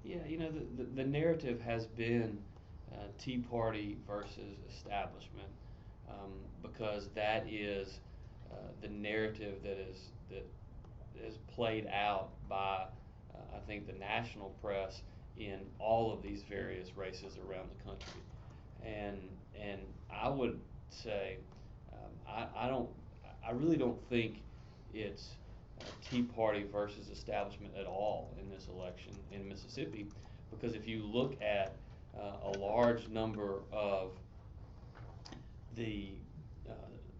Yeah, the narrative has been Tea Party versus establishment, because that is the narrative that is played out by I think the national press in all of these various races around the country, and and I would say I don't I really don't think it's Tea Party versus establishment at all in this election in Mississippi, because if you look at a large number of the uh,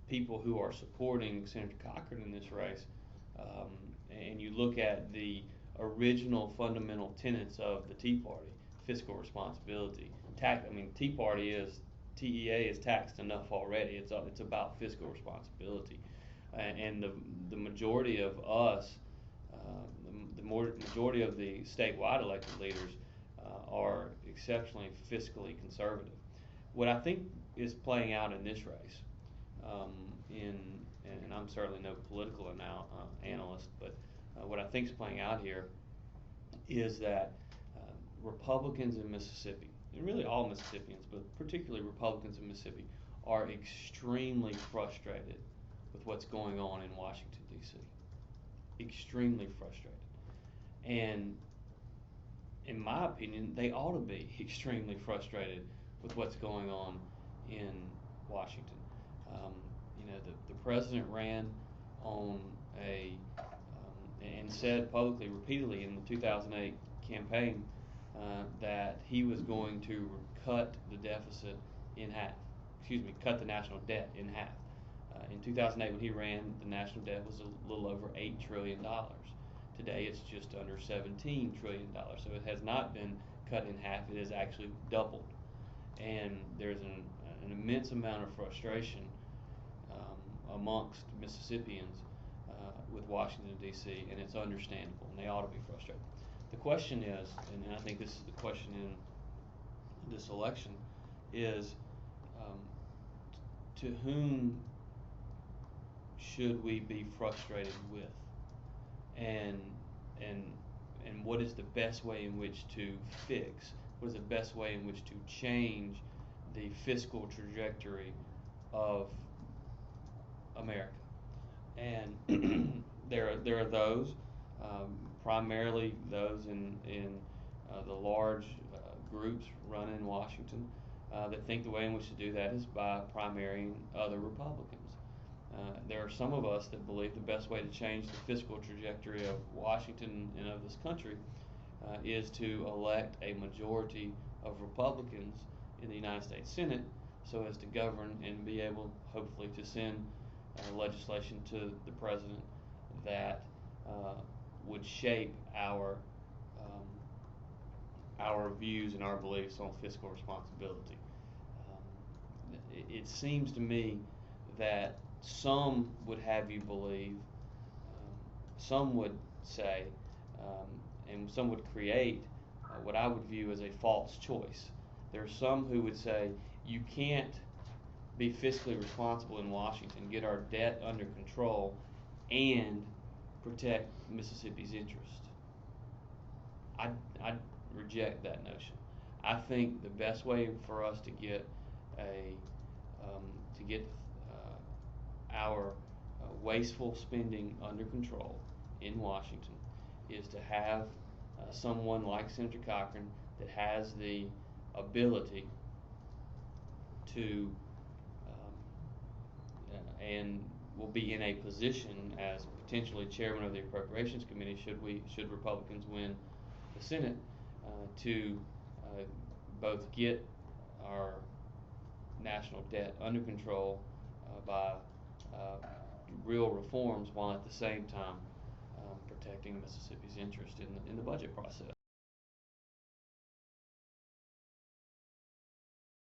people who are supporting Senator Cochran in this race, um, and you look at the original fundamental tenets of the Tea Party, fiscal responsibility, tax. I mean, Tea Party is TEA is taxed enough already. It's about fiscal responsibility, and the majority of us, majority of the statewide elected leaders are exceptionally fiscally conservative. What I think is playing out in this race, um, in and I'm certainly no political analyst, but what I think is playing out here is that Republicans in Mississippi, and really all Mississippians, but particularly Republicans in Mississippi, are extremely frustrated with what's going on in Washington, D.C. Extremely frustrated. And in my opinion, they ought to be extremely frustrated with what's going on in Washington. Um, the president ran on and said publicly, repeatedly in the 2008 campaign that he was going to cut the deficit in half. Excuse me, cut the national debt in half. In 2008, when he ran, the national debt was a little over $8 trillion. Today, it's just under $17 trillion. So it has not been cut in half. It has actually doubled. And there's an immense amount of frustration amongst Mississippians with Washington, D.C., and it's understandable, and they ought to be frustrated. The question is, and I think this is the question in this election, is um, to whom should we be frustrated with, and and and what is the best way in which to fix? What is the best way in which to change the fiscal trajectory of America? And there are those, primarily those in the large groups run in Washington, that think the way in which to do that is by primarying other Republicans. There are some of us that believe the best way to change the fiscal trajectory of Washington and of this country is to elect a majority of Republicans in the United States Senate so as to govern and be able, hopefully, to send legislation to the president that would shape our views and our beliefs on fiscal responsibility. It seems to me that some would have you believe, some would say, and some would create what I would view as a false choice. There are some who would say you can't be fiscally responsible in Washington, get our debt under control, and protect Mississippi's interest. I reject that notion. I think the best way for us to get a to get our wasteful spending under control in Washington is to have someone like Senator Cochran that has the ability to and will be in a position as potentially chairman of the Appropriations Committee should Republicans win the Senate to both get our national debt under control by real reforms while at the same time protecting Mississippi's interest in the budget process.